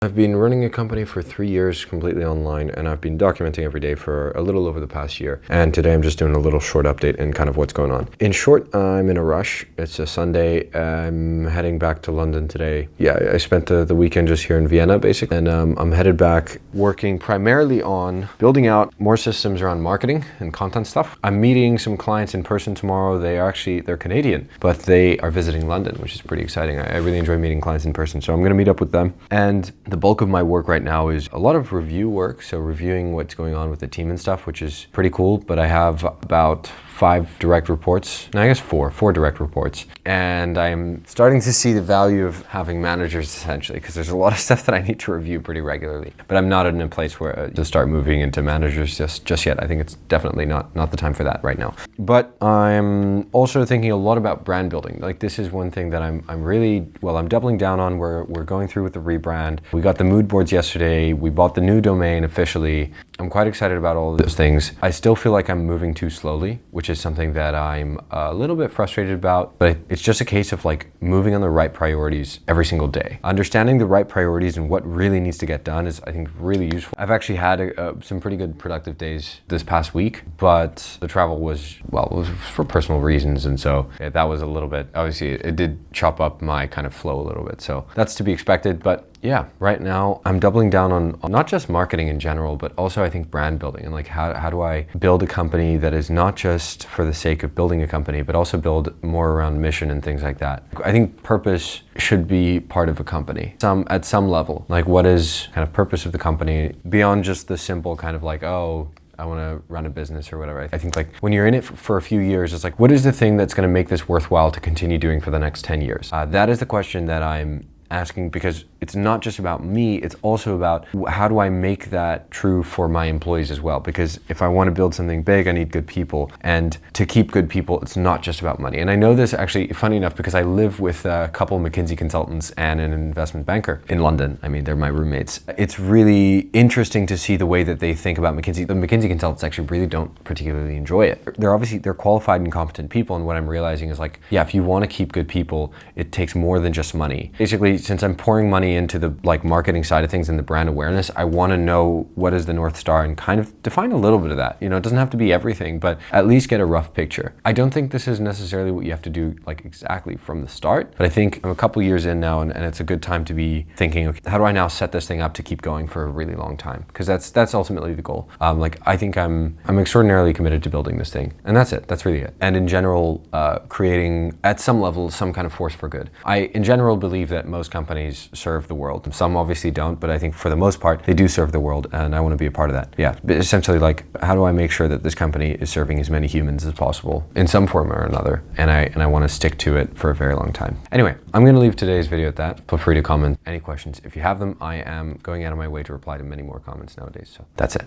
I've been running a company for 3 years completely online, and I've been documenting every day for a little over the past year. And today I'm just doing a little short update and kind of what's going on. In short, I'm in a rush. It's a Sunday. I'm heading back to London today. Yeah, I spent the weekend just here in Vienna, basically. And I'm headed back working primarily on building out more systems around marketing and content stuff. I'm meeting some clients in person tomorrow. They're Canadian, but they are visiting London, which is pretty exciting. I really enjoy meeting clients in person. So I'm gonna meet up with them. And the bulk of my work right now is a lot of review work, so reviewing what's going on with the team and stuff, which is pretty cool. But I have about 5 direct reports, no, I guess four direct reports. And I'm starting to see the value of having managers essentially, because there's a lot of stuff that I need to review pretty regularly. But I'm not in a place where to start moving into managers just yet. I think it's definitely not the time for that right now. But I'm also thinking a lot about brand building. Like, this is one thing that I'm doubling down on. We're going through with the rebrand. We got the mood boards yesterday. We bought the new domain officially. I'm quite excited about all of those things. I still feel like I'm moving too slowly, which is something that I'm a little bit frustrated about, but it's just a case of like moving on the right priorities every single day. Understanding the right priorities and what really needs to get done is, I think, really useful. I've actually had some pretty good productive days this past week, but the travel was for personal reasons, and so that was a little bit, obviously it did chop up my kind of flow a little bit, so that's to be expected. But yeah, right now I'm doubling down on not just marketing in general, but also I think brand building, and like how do I build a company that is not just for the sake of building a company, but also build more around mission and things like that. I think purpose should be part of a company at some level. Like, what is kind of purpose of the company beyond just the simple kind of like, oh, I want to run a business or whatever. I think like when you're in it for a few years, it's like, what is the thing that's going to make this worthwhile to continue doing for the next 10 years? That is the question that I'm asking, because it's not just about me, it's also about how do I make that true for my employees as well? Because if I want to build something big, I need good people, and to keep good people, it's not just about money. And I know this actually, funny enough, because I live with a couple of McKinsey consultants and an investment banker in London. I mean, they're my roommates. It's really interesting to see the way that they think about McKinsey. The McKinsey consultants actually really don't particularly enjoy it. They're qualified and competent people, and what I'm realizing is like, yeah, if you want to keep good people, it takes more than just money. Basically, since I'm pouring money into the like marketing side of things and the brand awareness, I want to know what is the North Star and kind of define a little bit of that. You know, it doesn't have to be everything, but at least get a rough picture. I don't think this is necessarily what you have to do like exactly from the start, but I think I'm a couple years in now, and it's a good time to be thinking, okay, how do I now set this thing up to keep going for a really long time? Because that's ultimately the goal. Like, I think I'm extraordinarily committed to building this thing, and that's it. That's really it. And in general, creating at some level some kind of force for good. I in general believe that most companies serve the world. Some obviously don't, but I think for the most part, they do serve the world, and I want to be a part of that. Yeah, but essentially, like, how do I make sure that this company is serving as many humans as possible in some form or another? And I want to stick to it for a very long time. Anyway, I'm going to leave today's video at that. Feel free to comment any questions if you have them. I am going out of my way to reply to many more comments nowadays, so that's it.